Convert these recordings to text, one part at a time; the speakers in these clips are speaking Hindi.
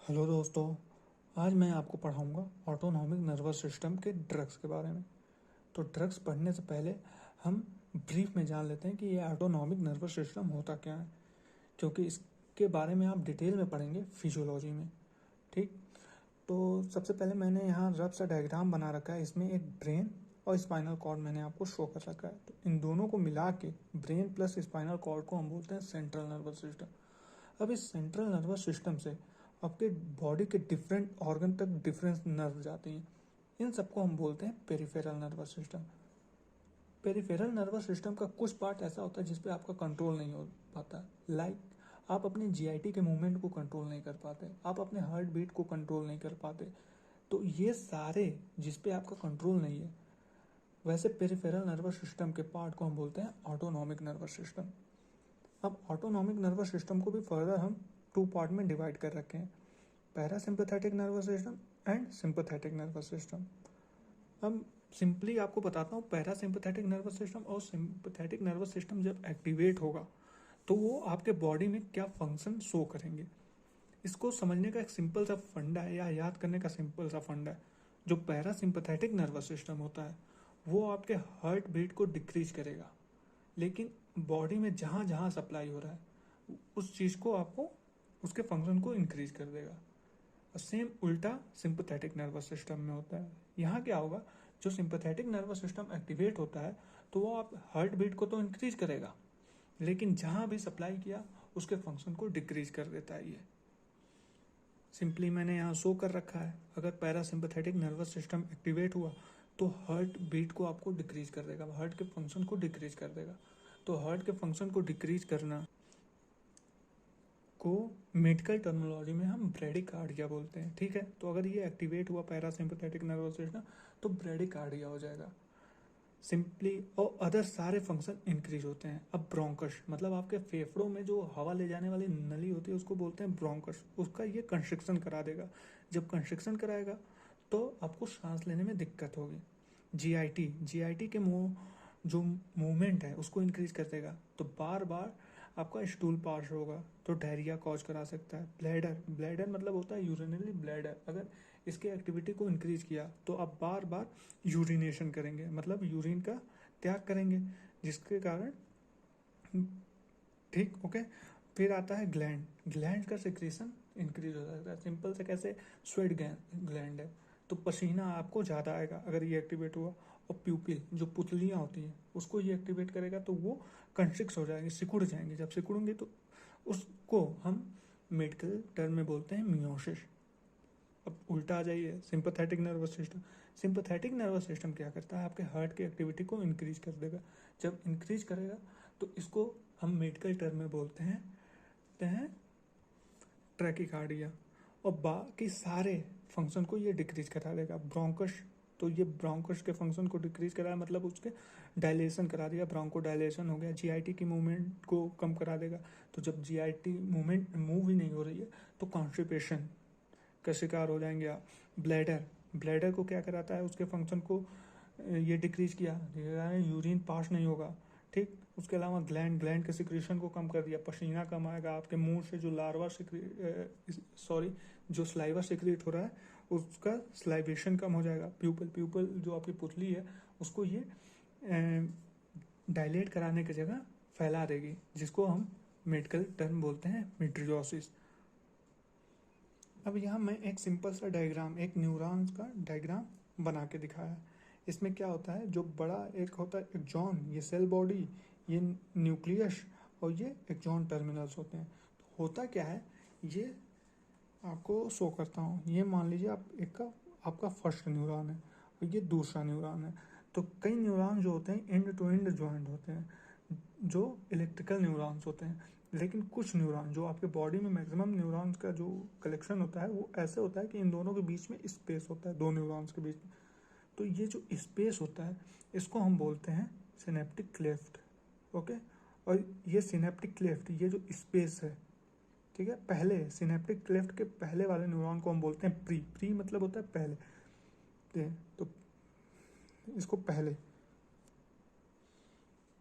हेलो दोस्तों। आज मैं आपको पढ़ाऊंगा ऑटोनॉमिक नर्वस सिस्टम के ड्रग्स के बारे में। तो ड्रग्स पढ़ने से पहले हम ब्रीफ में जान लेते हैं कि ये ऑटोनॉमिक नर्वस सिस्टम होता क्या है, क्योंकि इसके बारे में आप डिटेल में पढ़ेंगे फिजियोलॉजी में। ठीक, तो सबसे पहले मैंने यहाँ रफ सा डायग्राम बना रखा है। इसमें एक ब्रेन और स्पाइनल कॉर्ड मैंने आपको शो कर रखा है। तो इन दोनों को मिला के ब्रेन प्लस स्पाइनल कॉर्ड को हम बोलते हैं सेंट्रल नर्वस सिस्टम। अब इस सेंट्रल नर्वस सिस्टम से आपके बॉडी के डिफरेंट ऑर्गन तक डिफरेंस नर्व जाती हैं। इन सबको हम बोलते हैं peripheral nervous system. Peripheral nervous system का कुछ पार्ट ऐसा होता है जिसपे आपका कंट्रोल नहीं हो पाता। लाइक आप अपने जीआईटी के मूवमेंट को कंट्रोल नहीं कर पाते, आप अपने हार्ट बीट को कंट्रोल नहीं कर पाते। तो ये सारे जिसपे आपका कंट्रोल नहीं है, वैसे पेरिफेरल नर्वस सिस्टम के पार्ट को हम बोलते हैं ऑटोनॉमिक नर्वस सिस्टम। अब ऑटोनॉमिक नर्वस सिस्टम को भी फर्दर हम टू पार्ट में डिवाइड कर रखे हैं, parasympathetic nervous system and sympathetic nervous system. अब सिंपली आपको बताता हूँ, पैरासिम्पैथेटिक नर्वस सिस्टम और सिंपैथेटिक नर्वस सिस्टम जब एक्टिवेट होगा तो वो आपके बॉडी में क्या फंक्शन शो करेंगे। इसको समझने का एक सिंपल सा फंडा है, या याद करने का सिंपल सा फंडा है। जो पैरासिम्पैथेटिक नर्वस सिस्टम होता है वो आपके हार्ट बीट को डिक्रीज करेगा, लेकिन बॉडी में जहाँ जहाँ सप्लाई हो रहा है उस चीज़ को आपको, उसके फंक्शन को इंक्रीज कर देगा। सेम उल्टा सिंपैथेटिक नर्वस सिस्टम में होता है। यहाँ क्या होगा, जो सिंपैथेटिक नर्वस सिस्टम एक्टिवेट होता है तो वो आप हार्ट बीट को तो इंक्रीज करेगा, लेकिन जहाँ भी सप्लाई किया उसके फंक्शन को डिक्रीज कर देता है। ये सिंपली मैंने यहाँ शो कर रखा है। अगर पैरासिम्पैथेटिक नर्वस सिस्टम एक्टिवेट हुआ तो हार्ट बीट को आपको डिक्रीज कर देगा, हार्ट के फंक्शन को डिक्रीज कर देगा। तो हार्ट के फंक्शन को डिक्रीज करना को मेडिकल टर्मिनोलॉजी में हम ब्रेडिकार्डिया बोलते हैं। ठीक है, तो अगर ये एक्टिवेट हुआ पैरासिम्पैथेटिक नर्वस सिस्टम तो ब्रेडिकार्डिया हो जाएगा सिंपली, और अदर सारे फंक्शन इंक्रीज होते हैं। अब ब्रोंकस मतलब आपके फेफड़ों में जो हवा ले जाने वाली नली होती है उसको बोलते हैं ब्रोंकस, उसका ये कंस्ट्रिक्शन करा देगा। जब कंस्ट्रिक्शन कराएगा तो आपको सांस लेने में दिक्कत होगी। जीआईटी जीआईटी के मुंह जो मूवमेंट है उसको इंक्रीज कर देगा, तो बार बार आपका स्टूल पास होगा तो डायरिया कॉज करा सकता है। ब्लैडर ब्लैडर मतलब होता है यूरिनरी ब्लैडर, अगर इसके एक्टिविटी को इंक्रीज किया तो आप बार बार यूरिनेशन करेंगे, मतलब यूरिन का त्याग करेंगे, जिसके कारण, ठीक ओके। फिर आता है ग्लैंड, ग्लैंड का सिक्रीशन इंक्रीज हो सकता है। सिंपल से कैसे, स्वेट ग्लैंड है तो पसीना आपको ज़्यादा आएगा अगर ये एक्टिवेट हुआ। और प्यूपिल जो पुतलियाँ होती हैं उसको ये एक्टिवेट करेगा तो वो कंस्ट्रिक्ट हो जाएंगे, सिकुड़ जाएंगे। जब सिकुड़ेंगे तो उसको हम मेडिकल टर्म में बोलते हैं मियोसिस। अब उल्टा आ जाइए, sympathetic nervous system. Sympathetic nervous system क्या करता है, आपके हार्ट की एक्टिविटी को इंक्रीज कर देगा। जब इंक्रीज करेगा तो इसको हम मेडिकल टर्म में बोलते हैं ट्रैकिकार्डिया। और बाकी सारे फंक्शन को ये डिक्रीज करा देगा। ब्रोंकस, तो ये ब्रोंकस के फंक्शन को डिक्रीज कराया, मतलब उसके डायलेशन करा दिया, ब्रोंको डायलेशन हो गया। जीआईटी की मूवमेंट को कम करा देगा। तो जब जीआईटी मूवमेंट मूव ही नहीं हो रही है तो कॉन्स्टिपेशन का शिकार हो जाएंगे आप। ब्लैडर ब्लैडर को क्या कराता है, उसके फंक्शन को ये डिक्रीज किया, यूरिन पास नहीं होगा। ठीक, उसके अलावा ग्लैंड ग्लैंड के सिक्रीशन को कम कर दिया, पसीना कम आएगा, आपके मुंह से जो लार्वा जो स्लाइवा सिक्रीट हो रहा है उसका स्लाइवेशन कम हो जाएगा। प्यूपल प्यूपल जो आपकी पुतली है उसको ये डायलेट कराने की जगह फैला देगी, जिसको हम मेडिकल टर्म बोलते हैं मिड्रियोसिस। अब यहाँ मैं एक सिंपल सा डायग्राम, एक न्यूरॉन्स का डायग्राम बना के दिखाया है। इसमें क्या होता है, जो बड़ा एक होता है एक्सॉन, ये सेल बॉडी, ये न्यूक्लियस, और ये एक्सॉन टर्मिनल्स होते हैं। तो होता क्या है, ये आपको शो करता हूँ। ये मान लीजिए आप आपका फर्स्ट न्यूरॉन है और ये दूसरा न्यूरॉन है। तो कई न्यूरॉन जो होते हैं एंड टू एंड ज्वाइंट होते हैं, जो इलेक्ट्रिकल न्यूरॉन्स होते हैं। लेकिन कुछ न्यूरॉन जो आपके बॉडी में मैक्सिमम न्यूरॉन्स का जो कलेक्शन होता है वो ऐसे होता है कि इन दोनों के बीच में स्पेस होता है, दो न्यूरॉन्स के बीच में। तो ये जो स्पेस होता है इसको हम बोलते हैं सिनेप्टिक क्लेफ्ट। ओके, और ये सिनेप्टिक क्लेफ्ट, ये जो स्पेस है, ठीक है, पहले सिनेप्टिक क्लेफ्ट के पहले वाले न्यूरॉन को हम बोलते हैं प्री। प्री मतलब होता है पहले, तो इसको पहले,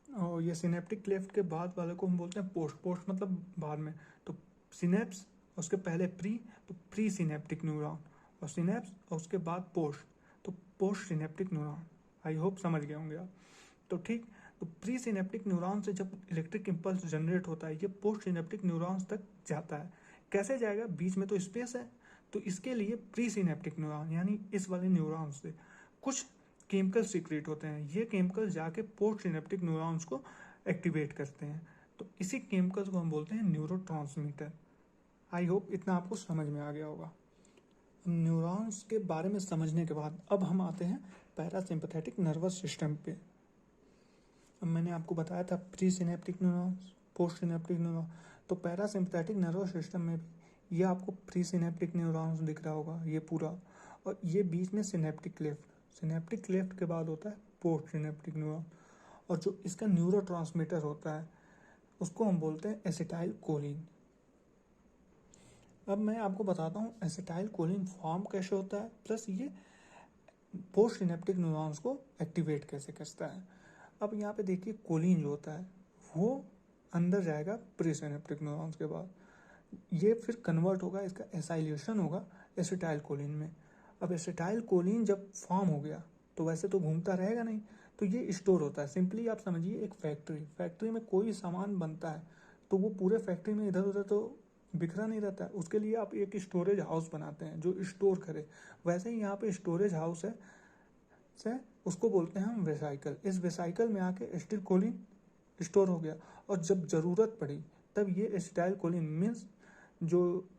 और ये सिनेप्टिक क्लेफ्ट के बाद वाले को हम बोलते हैं पोस्ट। पोस्ट मतलब बाद में। तो सिनेप्स उसके पहले प्री, तो प्री सिनेप्टिक न्यूरॉन, और सिनेप्स, और उसके बाद पोस्ट, तो post synaptic neuron. I hope समझ गए होंगे आप। तो ठीक, तो प्री सिनेप्टिक न्यूरॉन से जब इलेक्ट्रिक इम्पल्स जनरेट होता है ये पोस्ट सिनेप्टिक न्यूरॉन्स तक जाता है। कैसे जाएगा, बीच में तो स्पेस है, तो इसके लिए प्री सिनेप्टिक न्यूरॉन यानी इस वाले न्यूरॉन से कुछ केमिकल सीक्रेट होते हैं। ये केमिकल जाके पोस्ट सिनेप्टिक न्यूरॉन्स को एक्टिवेट करते हैं, तो इसी केमिकल्स को हम बोलते हैं न्यूरोट्रांसमीटर। आई होप इतना आपको समझ में आ गया होगा। न्यूरॉन्स के बारे में समझने के बाद अब हम आते हैं पैरासिम्पथेटिक नर्वस सिस्टम पे। अब मैंने आपको बताया था pre synaptic neurons, post synaptic neuron, तो पैरासिम्पथेटिक नर्वस सिस्टम में भी ये आपको प्री सिनेप्टिक न्यूरॉन्स दिख रहा होगा ये पूरा, और ये बीच में सिनेप्टिक क्लेफ्ट, सिनेप्टिक क्लेफ्ट के बाद होता है पोस्ट सिनेप्टिक न्यूरॉन, और जो इसका न्यूरोट्रांसमीटर होता है उसको हम बोलते हैं एसिटाइल कोलिन। अब मैं आपको बताता हूँ एसिटाइल कोलिन फॉर्म कैसे होता है, प्लस ये पोस्ट सिनेप्टिक न्यूरॉन्स को एक्टिवेट कैसे करता है। अब यहाँ पे देखिए कोलिन जो होता है वो अंदर जाएगा प्री सिनेप्टिक न्यूरॉन्स के बाद, ये फिर कन्वर्ट होगा, इसका एसाइलेशन होगा एसिटाइल कोलिन में। अब एसिटाइल कोलिन जब फॉर्म हो गया तो वैसे तो घूमता रहेगा नहीं, तो ये स्टोर होता है। सिंपली आप समझिए एक फैक्ट्री में कोई भी सामान बनता है तो वो पूरे फैक्ट्री में इधर उधर तो बिखरा नहीं रहता है, उसके लिए आप एक स्टोरेज हाउस बनाते हैं जो स्टोर करे। वैसे ही यहाँ पे स्टोरेज हाउस है से उसको बोलते हैं हम वेसाइकल। इस वेसाइकल में आके एसिटाइल कोलिन स्टोर हो गया, और जब ज़रूरत पड़ी तब ये एसिटाइल कोलिन मीन्स जो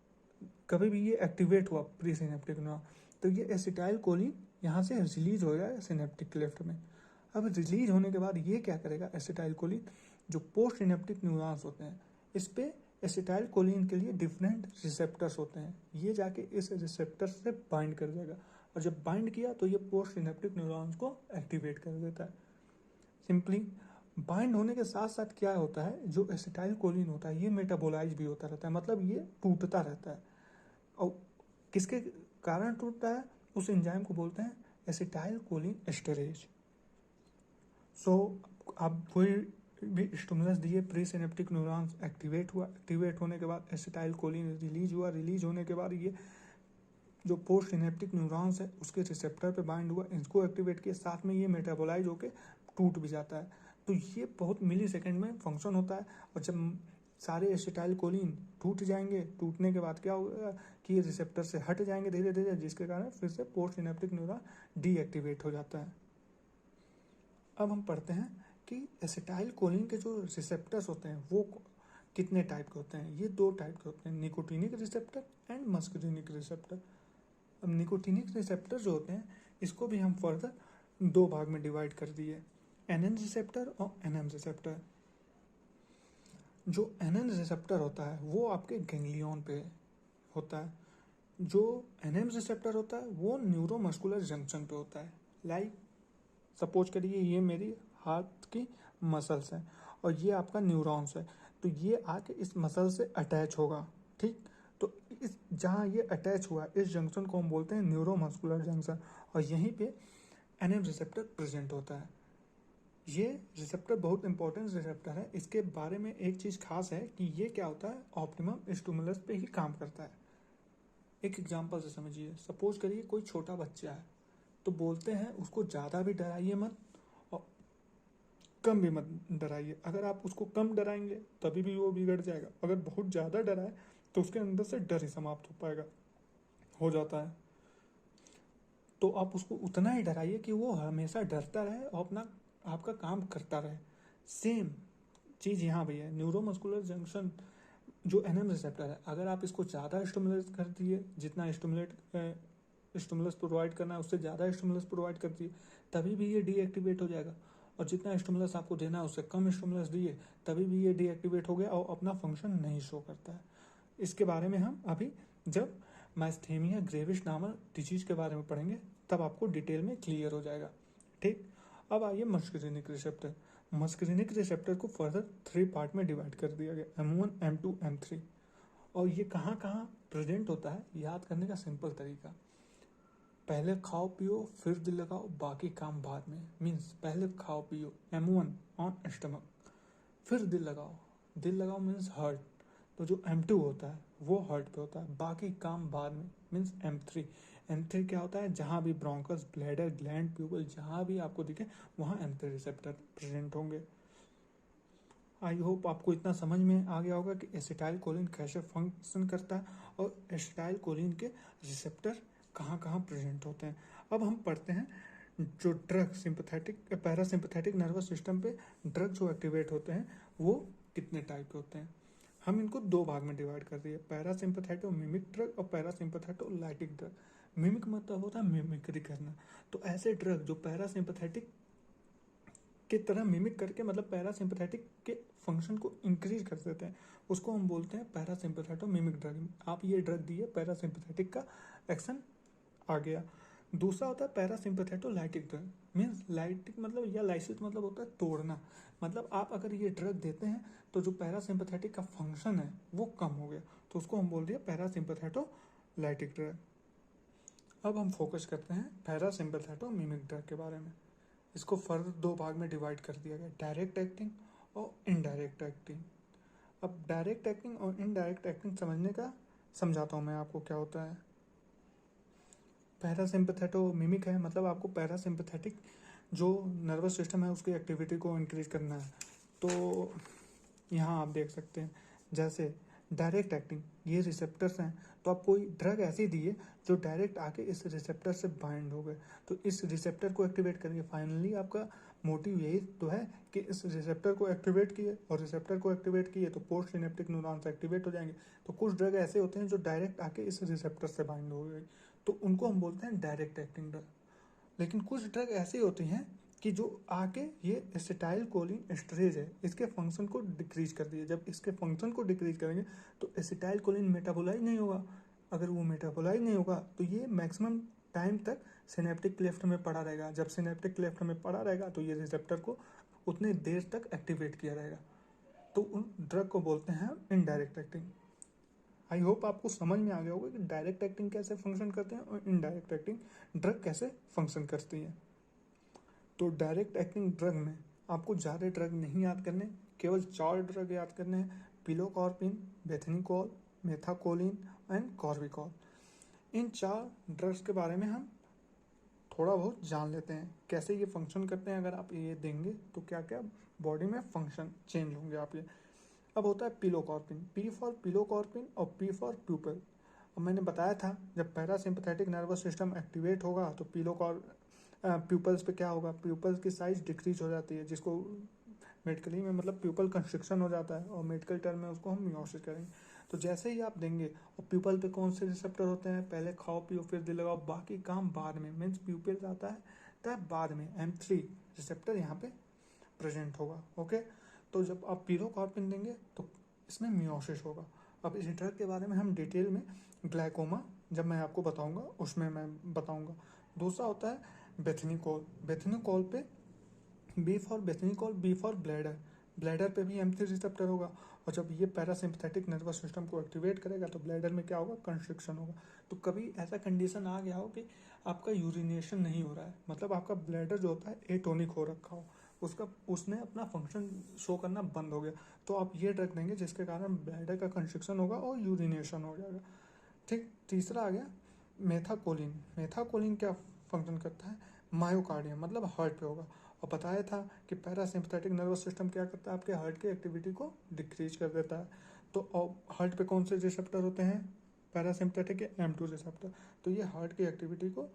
कभी भी ये एक्टिवेट हुआ प्री सिनेप्टिक न्यूरॉन, तो ये एसिटाइल कोलिन यहाँ से रिलीज हो जाएगा सिनेप्टिक क्लेफ्ट में। अब रिलीज होने के बाद ये क्या करेगा एसिटाइल कोलिन, जो पोस्ट सिनेप्टिक न्यूरॉन्स होते हैं इस पे एसिटाइल कोलिन के लिए डिफरेंट रिसेप्टर्स होते हैं, ये जाके इस रिसेप्टर से बाइंड कर जाएगा, और जब बाइंड किया तो ये पोस्ट सिनेप्टिक न्यूरॉन्स को एक्टिवेट कर देता है। सिंपली बाइंड होने के साथ साथ क्या होता है, जो एसिटाइल कोलिन होता है ये मेटाबोलाइज भी होता रहता है, मतलब ये टूटता रहता है। और किसके कारण टूटता है, उस एंजाइम को बोलते हैं एसिटाइल कोलिन एस्टरेज। सो आप कोई भी स्टिमुलस दिए, प्री सिनेप्टिक न्यूरॉन्स एक्टिवेट हुआ, एक्टिवेट होने के बाद एसिटाइल कोलिन रिलीज हुआ, रिलीज होने के बाद ये जो पोस्ट सिनेप्टिक न्यूरॉन्स है उसके रिसेप्टर पे बाइंड हुआ, इसको एक्टिवेट किया, साथ में ये मेटाबोलाइज होकर टूट भी जाता है। तो ये बहुत मिली सेकेंड में फंक्शन होता है, और जब सारे एसिटाइल कोलिन टूट जाएंगे, टूटने के बाद क्या होगा कि ये रिसेप्टर से हट जाएंगे धीरे धीरे, जिसके कारण फिर से पोस्ट सिनेप्टिक न्यूरॉन डीएक्टिवेट हो जाता है। अब हम पढ़ते हैं कि एसिटाइल कोलिन के जो रिसेप्टर्स होते हैं वो कितने टाइप के होते हैं। ये दो टाइप के होते हैं, nicotinic receptor and muscarinic receptor. अब निकोटिनिक रिसेप्टर जो होते हैं इसको भी हम फर्दर दो भाग में डिवाइड कर दिए, एनएन रिसेप्टर और एनएम रिसेप्टर। जो एनएन रिसेप्टर होता है वो आपके गैंग्लियन पे होता है, जो एनएम रिसेप्टर होता है वो न्यूरोमस्कुलर जंक्शन पे होता है। लाइक सपोज करिए ये मेरी हाथ की मसल्स है और ये आपका न्यूरॉन्स है, तो ये आके इस मसल से अटैच होगा, ठीक। तो इस जहाँ ये अटैच हुआ इस जंक्शन को हम बोलते हैं न्यूरोमस्कुलर जंक्शन, और यहीं पे एनएम रिसेप्टर प्रेजेंट होता है। ये रिसेप्टर बहुत इंपॉर्टेंट रिसेप्टर है, इसके बारे में एक चीज़ खास है कि ये क्या होता है ऑप्टिमम स्टिमुलस पे ही काम करता है। एक एग्जांपल से समझिए, सपोज करिए कोई छोटा बच्चा है, तो बोलते हैं उसको ज़्यादा भी डराइए मत और कम भी मत डराइए। अगर आप उसको कम डराएंगे तभी भी वो बिगड़ जाएगा, अगर बहुत ज़्यादा डराए तो उसके अंदर से डर ही समाप्त हो जाता है। तो आप उसको उतना ही डराइए कि वो हमेशा डरता रहे और अपना आपका काम करता रहे। सेम चीज़ यहाँ भी है, न्यूरोमस्कुलर जंक्शन जो एनएम रिसेप्टर है, अगर आप इसको ज़्यादा स्टिमुलेट कर दिए, जितना स्टिमुलस प्रोवाइड करना है उससे ज़्यादा स्टिमुलस प्रोवाइड कर दिए तभी भी ये डीएक्टिवेट हो जाएगा, और जितना स्टिमुलस आपको देना है उससे कम स्टिमुलस दिए तभी भी ये डीएक्टिवेट हो गया और अपना फंक्शन नहीं शो करता है। इसके बारे में हम अभी जब माइस्थेमिया ग्रेविस नामक डिजीज के बारे में पढ़ेंगे तब आपको डिटेल में क्लियर हो जाएगा, ठीक। अब आइए मस्करिनिक रिसेप्टर। मस्करिनिक रिसेप्टर को फर्दर 3 पार्ट में डिवाइड कर दिया गया, M1, M2, M3। और ये कहाँ कहाँ प्रेजेंट होता है याद करने का सिंपल तरीका, पहले खाओ पियो फिर दिल लगाओ बाकी काम बाद में। मीन्स पहले खाओ पियो M1 ऑन स्टमक, फिर दिल लगाओ मीन्स हार्ट, तो जो M2 होता है वो हार्ट पे होता है, बाकी काम बाद में, मीन्स M3 क्या होता है, जहाँ भी ब्रोंकस, ब्लैडर, ग्लैंड, प्यूपल जहाँ भी आपको दिखे वहाँ M3 रिसेप्टर प्रेजेंट होंगे। आई होप आपको इतना समझ में आ गया होगा कि एसिटाइल कोलिन कैसे फंक्शन करता है और एसिटाइल कोलिन के रिसेप्टर कहाँ कहाँ प्रेजेंट होते हैं। अब हम पढ़ते हैं जो drug sympathetic parasympathetic nervous system पे ड्रग जो एक्टिवेट होते हैं वो कितने टाइप के होते हैं। हम इनको दो भाग में डिवाइड कर दिए, पैरासिम्पैथेटो मिमिक ड्रग और पैरासिम्पैथेटो लाइटिक ड्रग। मिमिक मतलब होता है मिमिक्री करना, तो ऐसे ड्रग जो पैरासिम्पैथेटिक की तरह मिमिक करके मतलब पैरासिम्पैथेटिक के फंक्शन को इंक्रीज कर देते हैं, उसको हम बोलते हैं पैरासिम्पैथेटो मिमिक ड्रग। आप ये ड्रग दिए, पैरासिम्पैथेटिक का एक्शन आ गया। दूसरा होता है पैरासिम्पैथेटो लाइटिक ड्रग, मीन्स लाइटिक मतलब या लाइसिस मतलब होता है तोड़ना, मतलब आप अगर ये ड्रग देते हैं तो जो पैरासिम्पैथेटिक का फंक्शन है वो कम हो गया, तो उसको हम बोल दिए पैरासिम्पैथेटो लाइटिक ड्रग। अब हम फोकस करते हैं पैरासिम्पैथेटो मिमिक ड्रग के बारे में। इसको फर्दर दो भाग में डिवाइड कर दिया गया, डायरेक्ट एक्टिंग और इनडायरेक्ट एक्टिंग। अब डायरेक्ट एक्टिंग और इनडायरेक्ट एक्टिंग समझने का समझाता हूँ मैं आपको क्या होता है। पैरासिम्पैथेटो मिमिक है, मतलब आपको पैरासिम्पैथेटिक जो नर्वस सिस्टम है उसकी एक्टिविटी को इंक्रीज करना है। तो यहाँ आप देख सकते हैं जैसे डायरेक्ट एक्टिंग, ये रिसेप्टर्स हैं, तो आप कोई ड्रग ऐसी दिए जो डायरेक्ट आके इस रिसेप्टर से बाइंड हो गए, तो इस रिसेप्टर को एक्टिवेट करेंगे। फाइनली आपका मोटिव यही तो है कि इस रिसेप्टर को एक्टिवेट किए, और रिसेप्टर को एक्टिवेट किए तो पोस्ट सिनेप्टिक न्यूरॉन्स एक्टिवेट हो जाएंगे। तो कुछ ड्रग ऐसे होते हैं जो डायरेक्ट आके इस रिसेप्टर से बाइंड हो गए, तो उनको हम बोलते हैं डायरेक्ट एक्टिंग ड्रग। लेकिन कुछ ड्रग ऐसी होती हैं कि जो आके ये एसिटाइल कोलिन एस्टरेज है, इसके फंक्शन को डिक्रीज कर दिए। जब इसके फंक्शन को डिक्रीज करेंगे तो एसिटाइल कोलिन मेटाबोलाइज नहीं होगा। अगर वो मेटाबोलाइज नहीं होगा तो ये मैक्सिमम टाइम तक सिनेप्टिक क्लेफ्ट में पड़ा रहेगा। जब सिनेप्टिक क्लेफ्ट में पड़ा रहेगा तो ये रिसेप्टर को उतने देर तक एक्टिवेट किया रहेगा, तो उन ड्रग को बोलते हैं इनडायरेक्ट एक्टिंग। आई होप आपको समझ में आ गया होगा कि डायरेक्ट एक्टिंग कैसे फंक्शन करते हैं और इनडायरेक्ट एक्टिंग ड्रग कैसे फंक्शन करती है। तो डायरेक्ट एक्टिंग ड्रग में आपको ज़्यादा ड्रग नहीं याद करने, केवल 4 ड्रग याद करने हैं, pilocarpine, bethanechol, methacholine and carbachol. इन 4 ड्रग्स के बारे में हम थोड़ा बहुत जान लेते हैं, कैसे ये फंक्शन करते हैं। अगर आप ये देंगे तो क्या क्या बॉडी में फंक्शन चेंज होंगे आप ये। अब होता है पिलोकार्पिन, पी फॉर पिलोकार्पिन और पी फॉर प्यूपल। अब मैंने बताया था जब पैरासिम्पैथेटिक नर्वस सिस्टम एक्टिवेट होगा तो प्यूपल्स पे क्या होगा, प्यूपल्स की साइज डिक्रीज हो जाती है, जिसको मेडिकली में मतलब प्यूपल कंस्ट्रिक्शन हो जाता है, और मेडिकल टर्म में उसको हम मियोसिस करेंगे। तो जैसे ही आप देंगे, और प्यूपल पे कौन से रिसेप्टर होते हैं, पहले खाओ पियो फिर दिल लगाओ, बाकी काम बाद में, मीन्स प्यूपल आता है तब बाद में M3 रिसेप्टर यहाँ पे प्रेजेंट होगा। ओके, तो जब आप पिलोकार्पिन देंगे तो इसमें मियोसिस होगा। अब इस ड्रग के बारे में हम डिटेल में ग्लाइकोमा जब मैं आपको बताऊंगा उसमें मैं बताऊंगा। दूसरा होता है बेथनिकोल। बेथनिकोल पे B for bethanechol, B for bladder, bladder पे भी M3 रिसेप्टर होगा, और जब ये पैरासिम्पैथेटिक नर्वस सिस्टम को एक्टिवेट करेगा तो ब्लैडर में क्या होगा, कंस्ट्रिक्शन होगा। तो कभी ऐसा कंडीशन आ गया हो कि आपका यूरिनेशन नहीं हो रहा है, मतलब आपका ब्लैडर जो होता है एटोनिक हो रखा हो, उसने अपना फंक्शन शो करना बंद हो गया, तो आप ये ड्रग देंगे जिसके कारण ब्लैडर का कंस्ट्रिक्शन होगा और यूरिनेशन हो जाएगा। ठीक, तीसरा आ गया मेथाकोलिन। मेथाकोलिन क्या फंक्शन करता है, मायोकार्डियम मतलब हार्ट पे होगा, और बताया था कि पैरासिम्पैथेटिक नर्वस सिस्टम क्या करता है, आपके हार्ट की एक्टिविटी को डिक्रीज कर देता है। तो हार्ट पे कौन से रिसेप्टर होते हैं, पैरासिम्पैथेटिक के M2 रिसेप्टर, तो ये हार्ट की एक्टिविटी को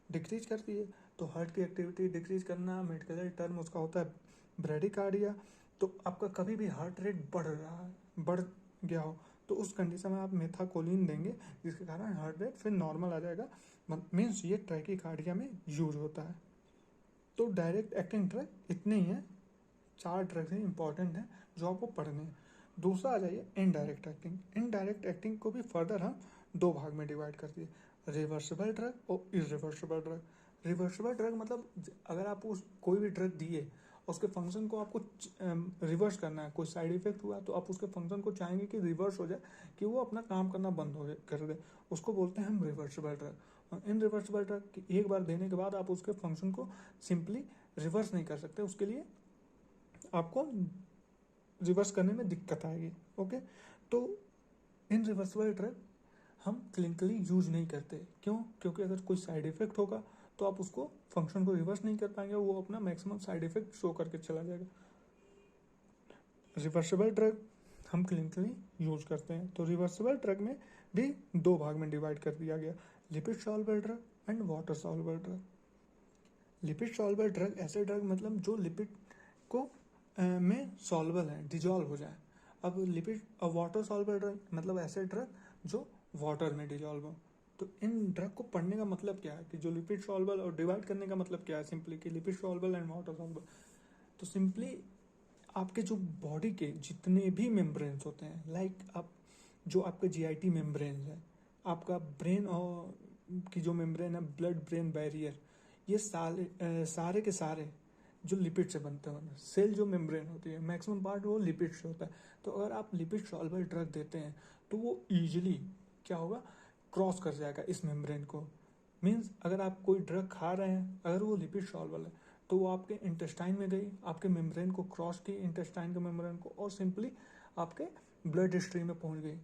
डिक्रीज करती है। तो हार्ट की एक्टिविटी डिक्रीज करना मेडिकल टर्म उसका होता है ब्रेडिकार्डिया। तो आपका कभी भी हार्ट रेट बढ़ रहा है, बढ़ गया हो, तो उस कंडीशन में आप मेथाकोलिन देंगे जिसके कारण हार्ट रेट फिर नॉर्मल आ जाएगा, मीन्स ये ट्रैकीकार्डिया में यूज होता है। तो डायरेक्ट एक्टिंग ड्रग इतने ही हैं, 4 ड्रग्स हैं इंपॉर्टेंट हैं जो आपको पढ़ने हैं। दूसरा आ जाइए इनडायरेक्ट एक्टिंग। इनडायरेक्ट एक्टिंग को भी फर्दर हम 2 भाग में डिवाइड कर दिए, रिवर्सिबल ड्रग और इरिवर्सिबल ड्रग। रिवर्सिबल ड्रग मतलब अगर आप उस कोई भी ड्रग दिए, उसके फंक्शन को आपको रिवर्स करना है, कोई साइड इफेक्ट हुआ तो आप उसके फंक्शन को चाहेंगे कि रिवर्स हो जाए, कि वो अपना काम करना बंद हो कर दे, उसको बोलते हैं हम रिवर्सिबल ड्रग। और इनरिवर्सिबल ड्रग एक बार देने के बाद आप उसके फंक्शन को सिंपली रिवर्स नहीं कर सकते, उसके लिए आपको रिवर्स करने में दिक्कत आएगी। ओके, तो इन रिवर्सिबल ड्रग हम क्लिनिकली यूज नहीं करते। क्यों? क्योंकि अगर कोई साइड इफेक्ट होगा तो आप उसको फंक्शन को रिवर्स नहीं कर पाएंगे, वो अपना मैक्सिमम साइड इफेक्ट शो करके चला जाएगा। रिवर्सिबल ड्रग हम क्लिनिकली यूज करते हैं। तो रिवर्सिबल ड्रग में भी दो भाग में डिवाइड कर दिया गया, lipid soluble drug and water soluble drug. Lipid soluble drug ऐसे ड्रग मतलब जो लिपिड को में सॉल्युबल है, डिजॉल्व हो जाए। अब लिपिड वाटर सॉल्युबल ड्रग मतलब ऐसे ड्रग जो वाटर में डिजॉल्व हो। तो इन ड्रग को पढ़ने का मतलब क्या है कि जो लिपिड सॉल्युबल, और डिवाइड करने का मतलब क्या है सिंपली कि lipid soluble and water soluble. तो सिंपली आपके जो बॉडी के जितने भी मेम्ब्रेन्स होते हैं, लाइक आप जो आपके जीआईटी मेम्ब्रेन्स है, आपका ब्रेन और की जो मेम्ब्रेन है, ब्लड ब्रेन बैरियर, ये सारे के सारे जो लिपिड से बनते हैं। सेल जो मेम्ब्रेन होती है मैक्सिमम पार्ट वो लिपिड से होता है। तो अगर आप लिपिड सॉल्युबल ड्रग देते हैं तो वो ईजिली क्या होगा, क्रॉस कर जाएगा इस मेम्ब्रेन को। मीन्स अगर आप कोई ड्रग खा रहे हैं, अगर वो लिपिड सॉल्युबल है तो वो आपके इंटेस्टाइन में गई, आपके मेम्ब्रेन को क्रॉस की, इंटेस्टाइन के मेम्ब्रेन को, और सिंपली आपके ब्लड स्ट्रीम में पहुंच गई।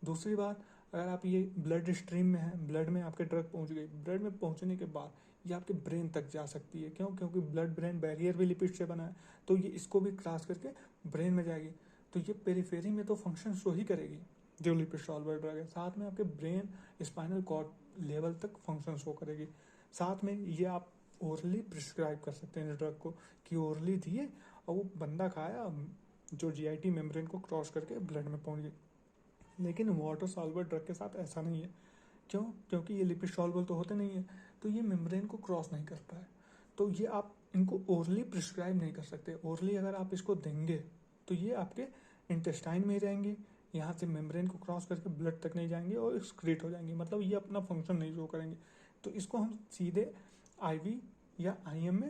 दूसरी बात, अगर आप ये ब्लड स्ट्रीम में है, ब्लड में आपके ड्रग पहुंच गई, ब्लड में पहुंचने के बाद ये आपके ब्रेन तक जा सकती है। क्यों? क्योंकि ब्लड ब्रेन बैरियर भी लिपिड से बना है, तो ये इसको भी क्रॉस करके ब्रेन में जाएगी। तो ये पेरिफेरी में तो फंक्शन शो ही करेगी जो लिपिड सॉल्युबल ड्रग है। साथ में आपके ब्रेन स्पाइनल कॉर्ड लेवल तक फंक्शन शो करेगी। साथ में ये आप ओरली प्रिस्क्राइब कर सकते हैं इस ड्रग को, कि ओरली दिए और वो बंदा खाया, जो जीआईटी मेम्ब्रेन को क्रॉस करके ब्लड में पहुंच गई। लेकिन वाटर सॉल्युबल ड्रग के साथ ऐसा नहीं है। क्यों? क्योंकि ये लिपिड सॉल्युबल तो होते नहीं है, तो ये मेम्ब्रेन को क्रॉस नहीं कर पाए। तो ये आप इनको ओरली प्रिस्क्राइब नहीं कर सकते। ओरली अगर आप इसको देंगे तो ये आपके इंटेस्टाइन में ही रहेंगे, यहाँ से मेम्ब्रेन को क्रॉस करके ब्लड तक नहीं जाएंगे और एक्सक्रीट हो जाएंगे, मतलब ये अपना फंक्शन नहीं शो करेंगे। तो इसको हम सीधे आईवी या आईएम में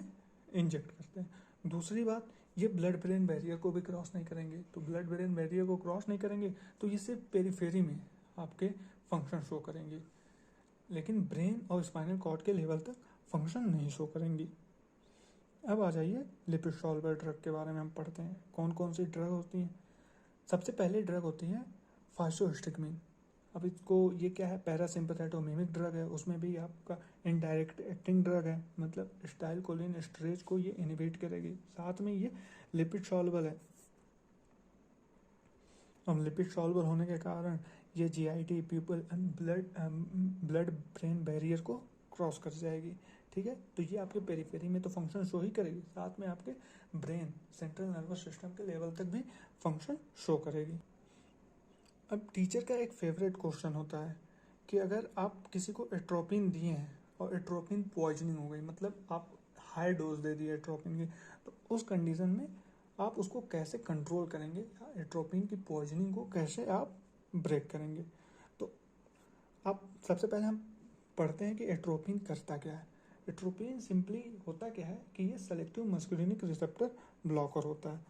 इंजेक्ट करते हैं। दूसरी बात, ये ब्लड ब्रेन बैरियर को भी क्रॉस नहीं करेंगे। तो ब्लड ब्रेन बैरियर को क्रॉस नहीं करेंगे तो ये सिर्फ पेरिफेरी में आपके फंक्शन शो करेंगे, लेकिन ब्रेन और स्पाइनल कॉर्ड के लेवल तक फंक्शन नहीं शो करेंगी। अब आ जाइए लिपिड सॉल्युबल ड्रग के बारे में हम पढ़ते हैं कौन कौन सी ड्रग होती हैं। सबसे पहले ड्रग होती है फाइसोहिस्टिकमिन। अब इसको ये क्या है, पैरासिम्पैथेटोमिमिक ड्रग है, उसमें भी आपका इनडायरेक्ट एक्टिंग ड्रग है, मतलब स्टाइल कोलिन एस्टरेज को ये इनहिबिट करेगी। साथ में ये लिपिड सॉल्युबल है। अब लिपिड सॉल्युबल होने के कारण ये GIT people blood brain barrier को क्रॉस कर जाएगी। ठीक है, तो ये आपके पेरिफेरी में तो फंक्शन शो ही करेगी, साथ में आपके ब्रेन सेंट्रल नर्वस सिस्टम के लेवल तक भी फंक्शन शो करेगी। अब टीचर का एक फेवरेट क्वेश्चन होता है कि अगर आप किसी को एट्रोपिन दिए हैं और एट्रोपिन पॉइजनिंग हो गई, मतलब आप हाई डोज दे दिए एट्रोपिन की, तो उस कंडीशन में आप उसको कैसे कंट्रोल करेंगे या एट्रोपिन की पॉइजनिंग को कैसे आप ब्रेक करेंगे। तो आप सबसे पहले हम पढ़ते हैं कि एट्रोपिन करता क्या है। एट्रोपिन सिंपली होता क्या है कि ये सेलेक्टिव मस्कुलिनिक रिसेप्टर ब्लॉकर होता है।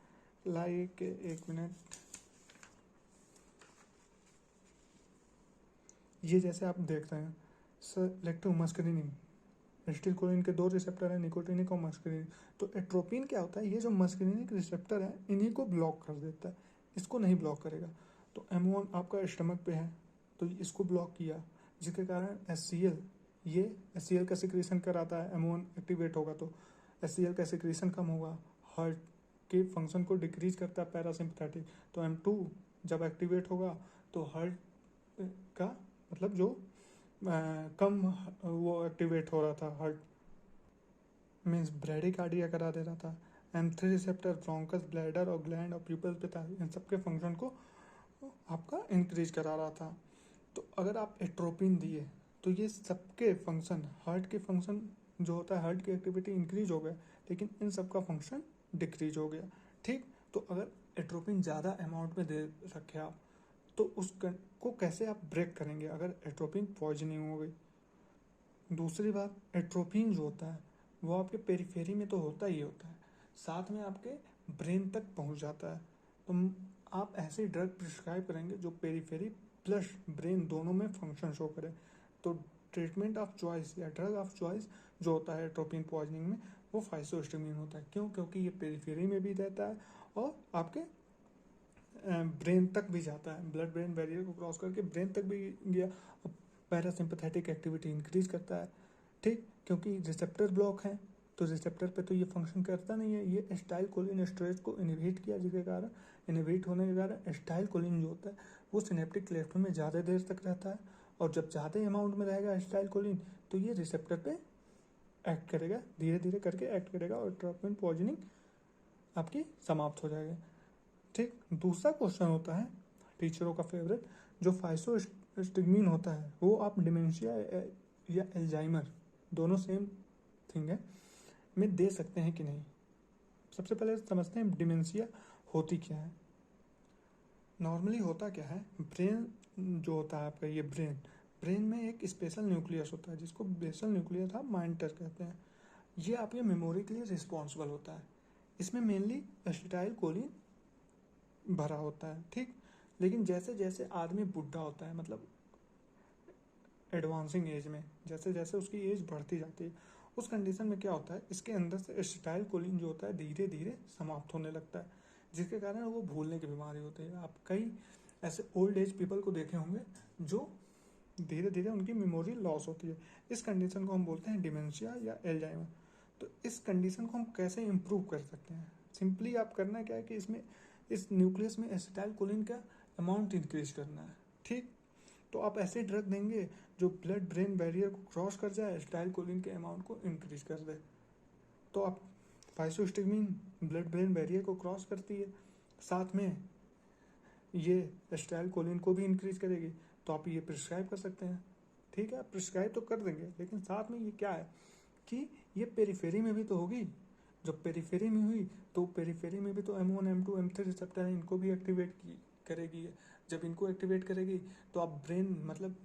लाइक एक मिनट, ये जैसे आप देख रहे हैं सेलेक्टिव मस्कुलिनिक, एसिटिलकोलिन के दो रिसेप्टर है, निकोटिनिक और मस्कुलिनिक। तो एट्रोपिन क्या होता है, ये जो मस्कुलिनिक रिसेप्टर है इन्हीं को ब्लॉक कर देता है, इसको नहीं ब्लॉक करेगा। तो M1 आपका स्टमक पे है तो इसको ब्लॉक किया, जिसके कारण HCl, ये HCl का सिक्रेशन कराता है। M1 एक्टिवेट होगा तो HCl का सिक्रेशन कम होगा, हार्ट के फंक्शन को डिक्रीज करता है पैरासिम्पैथेटिक। तो M2 जब एक्टिवेट होगा तो हार्ट का मतलब जो कम वो एक्टिवेट हो रहा था, हार्ट मीन्स ब्रेडिकार्डिया करा दे रहा था। M3 रिसेप्टर ब्रोंकस, ब्लैडर और ग्लैंड और प्यूपल पिता, इन सबके फंक्शन को आपका इंक्रीज करा रहा था। तो अगर आप एट्रोपिन दिए तो ये सबके फंक्शन, हार्ट के फंक्शन जो होता है, हार्ट की एक्टिविटी इंक्रीज हो गया, लेकिन इन सबका फंक्शन डिक्रीज हो गया। ठीक, तो अगर एट्रोपिन ज़्यादा अमाउंट में दे रखे आप तो उस को कैसे आप ब्रेक करेंगे अगर एट्रोपिन पॉइजनिंग हो गई। दूसरी बात, एट्रोपिन जो होता है वो आपके पेरिफेरी में तो होता ही होता है, साथ में आपके ब्रेन तक पहुंच जाता है। तो आप ऐसे ड्रग प्रिस्क्राइब करेंगे जो पेरिफेरी प्लस ब्रेन दोनों में फंक्शन शो करे। तो ट्रीटमेंट ऑफ चॉइस या ड्रग ऑफ चॉइस जो होता है एट्रोपिन पॉइजनिंग में, वो फाइसोहिस्टिकमिन होता है। क्यों? क्योंकि ये पेरिफेरी में भी रहता है और आपके ब्रेन तक भी जाता है, ब्लड ब्रेन बैरियर को क्रॉस करके ब्रेन तक भी गया और पैरासिम्पथेटिक एक्टिविटी इंक्रीज करता है। ठीक, क्योंकि रिसेप्टर ब्लॉक है तो रिसेप्टर पे तो ये फंक्शन करता नहीं है, ये एसिटाइल कोलिन स्टोरेज को इनहिबिट किया, जिसके कारण इनहिबिट होने के कारण एसिटाइल कोलिन जो होता है वो सिनेप्टिक क्लेफ्ट में ज़्यादा देर तक रहता है, और जब ज़्यादा अमाउंट में रहेगा एसिटाइल कोलिन तो ये रिसेप्टर पे एक्ट करेगा, धीरे धीरे करके एक्ट करेगा और ट्रोपिन पॉइजनिंग आपकी समाप्त हो जाएगा। ठीक, दूसरा क्वेश्चन होता है टीचरों का फेवरेट, जो फाइसोस्टिग्मीन होता है वो आप डिमेंशिया या एल्जाइमर, दोनों सेम थिंग है, में दे सकते हैं कि नहीं। सबसे पहले समझते हैं डिमेंशिया होती क्या है। नॉर्मली होता क्या है, ब्रेन जो होता है आपका, ये ब्रेन में एक स्पेशल न्यूक्लियस होता है जिसको बेसल न्यूक्लियस आप माइंटर कहते हैं। ये आपके मेमोरी के लिए रिस्पॉन्सिबल होता है। इसमें मेनली एसिटाइल कोलिन भरा होता है। ठीक, लेकिन जैसे जैसे आदमी बुढ़ा होता है, मतलब एडवांसिंग एज में, जैसे जैसे उसकी एज बढ़ती जाती है, उस कंडीशन में क्या होता है, इसके अंदर से एसिटाइल कोलिन जो होता है धीरे धीरे समाप्त होने लगता है, जिसके कारण वो भूलने की बीमारी होती है। आप कई ऐसे ओल्ड एज पीपल को देखे होंगे जो धीरे धीरे उनकी मेमोरी लॉस होती है। इस कंडीशन को हम बोलते हैं डिमेंशिया या एल्जाइमर। तो इस कंडीशन को हम कैसे इम्प्रूव कर सकते हैं? सिंपली आप करना क्या है कि इसमें इस न्यूक्लियस में एसिटाइल कोलिन का अमाउंट इंक्रीज करना है। ठीक, तो आप ऐसे ड्रग देंगे जो ब्लड ब्रेन बैरियर को क्रॉस कर जाए, एसिटाइल कोलिन के अमाउंट को इंक्रीज कर दे। तो आप फाइसोस्टिग्मीन ब्लड ब्रेन बैरियर को क्रॉस करती है, साथ में ये एसिटाइल कोलिन को भी इंक्रीज करेगी, तो आप ये प्रिस्क्राइब कर सकते हैं। ठीक है, प्रिस्क्राइब तो कर देंगे, लेकिन साथ में ये क्या है कि ये पेरिफेरी में भी तो होगी। जब पेरिफेरी में हुई तो पेरिफेरी में भी तो M1 M2 M3 रिसेप्टर है, इनको भी एक्टिवेट करेगी। जब इनको एक्टिवेट करेगी तो आप ब्रेन, मतलब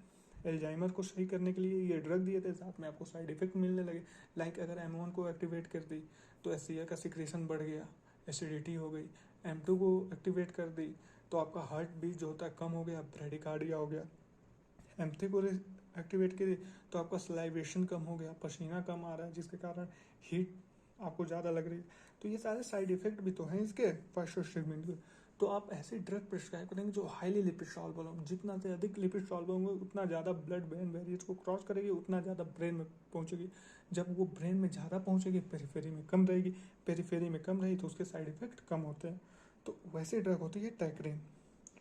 एल्जाइमर को सही करने के लिए ये ड्रग दिए थे, साथ में आपको साइड इफेक्ट मिलने लगे। लाइक अगर M1 को एक्टिवेट कर दी तो एसिया का सिक्रेशन बढ़ गया, एसिडिटी हो गई। M2 को एक्टिवेट कर दी तो आपका हार्ट बीट जो होता है कम हो गया, ब्रेडिकार्डिया हो गया। M3 को एक्टिवेट करी तो आपका सलाइवेशन कम हो गया, पसीना कम आ रहा है, जिसके कारण हीट आपको ज़्यादा लग रही है। तो ये सारे साइड इफेक्ट भी तो हैं इसके फाइसोस्टिग्मीन के। तो आप ऐसे ड्रग प्रिस्क्राइब करेंगे जो हाईली लिपिड सॉल्युबल हो। जितना से अधिक लिपिड सॉल्युबल होंगे उतना ज़्यादा ब्लड ब्रेन बैरियर्स को क्रॉस करेगी, उतना ज़्यादा ब्रेन में पहुंचेगी। जब वो ब्रेन में ज़्यादा पहुंचेगी, पेरिफेरी में कम रहेगी, पेरिफेरी में कम रही तो उसके साइड इफेक्ट कम होते हैं। तो वैसे ड्रग होती है ट्रैक्रीन।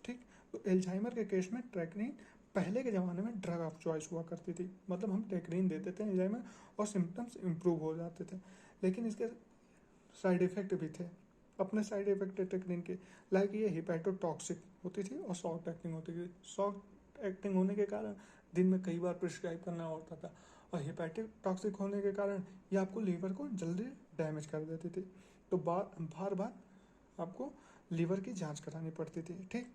ठीक, तो एल्जाइमर के केस में ट्रैक्रीन पहले के ज़माने में ड्रग ऑफ चॉइस हुआ करती थी, मतलब हम ट्रैक्रीन देते थे एल्जाइमर और सिम्टम्स इम्प्रूव हो जाते थे। लेकिन इसके साइड इफेक्ट भी थे, अपने साइड इफेक्ट ट्रैक्रीन के। लाइक ये हिपैटोटॉक्सिक होती थी और शॉर्ट एक्टिंग होती थी। शॉर्ट एक्टिंग होने के कारण दिन में कई बार प्रिस्क्राइब करना होता था, और हिपैटोटॉक्सिक होने के कारण ये आपको लीवर को जल्दी डैमेज कर देती थी। तो बार बार आपको लीवर की जांच करानी पड़ती थी। ठीक,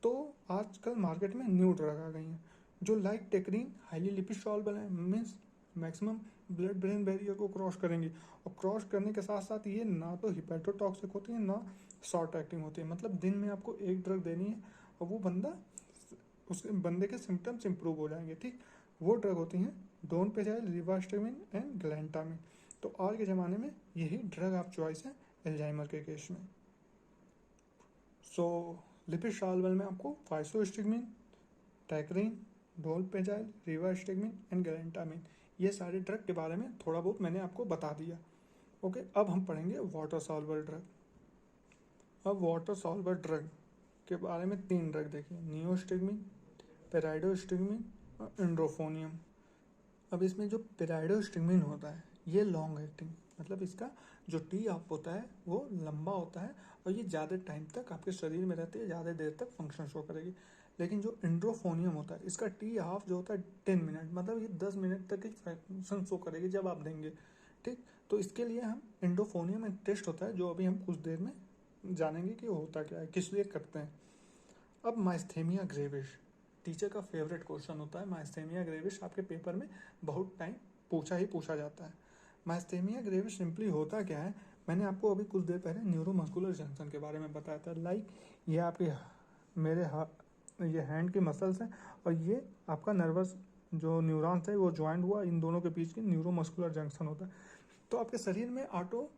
तो आजकल मार्केट में न्यू ड्रग आ गई हैं जो लाइक टेक्रीन हाईली लिपिड सॉल्युबल है, means maximum blood brain barrier को क्रॉस करेंगी, और क्रॉस करने के साथ साथ ये ना तो हिपैटोटॉक्सिक होती है ना शॉर्ट एक्टिंग होती है। मतलब दिन में आपको एक ड्रग देनी है और वो उसके बंदे के सिम्टम्स इंप्रूव हो जाएंगे। ठीक, वो ड्रग होती हैं डोनपेजाइल, रिवास्टामिन एंड ग्लैंटामिन। तो आज के ज़माने में यही ड्रग ऑफ चॉइस है एल्जाइमर के केस में। सो लिपिड सॉल्युबल में आपको फाइसोस्टिग्मीन, ट्रैक्रीन, डोलपेजाइल, रिवास्टामिन एंड ग्लैंटामिन, ये सारे ड्रग के बारे में थोड़ा बहुत मैंने आपको बता दिया। ओके, अब हम पढ़ेंगे वाटर सॉल्युबल ड्रग। अब वाटर सॉल्युबल ड्रग के बारे में 3 ड्रग देखिए, नियोस्टिग्मीन, पेराइडोस्टिग्मीन और इंड्रोफोनियम। अब इसमें जो पेराइडोस्टिग्मीन होता है ये लॉन्ग एक्टिंग, मतलब इसका जो टी ऑफ होता है वो लंबा होता है और ये ज़्यादा टाइम तक आपके शरीर में रहती है, ज़्यादा देर तक फंक्शन शो करेगी। लेकिन जो इंड्रोफोनियम होता है इसका टी ऑफ जो होता है 10 मिनट, मतलब ये 10 मिनट तक ही फंक्शन शो करेगी जब आप देंगे। ठीक, तो इसके लिए हम इंड्रोफोनियम एक टेस्ट होता है जो अभी हम कुछ देर में जानेंगे कि होता क्या है, किस लिए करते हैं। अब माइस्थेमिया ग्रेविस, टीचर का फेवरेट क्वेश्चन होता है। माइस्थेमिया ग्रेविस आपके पेपर में बहुत टाइम पूछा जाता है। माइस्थेमिया ग्रेविस सिंपली होता क्या है, मैंने आपको अभी कुछ देर पहले न्यूरोमस्कुलर जंक्शन के बारे में बताया था। लाइक ये आपके ये हैंड की मसल्स हैं और ये आपका नर्वस जो न्यूरॉन्स है वो ज्वाइंट हुआ, इन दोनों के बीच की न्यूरोमस्कुलर जंक्शन होता है। तो आपके शरीर में ऑटो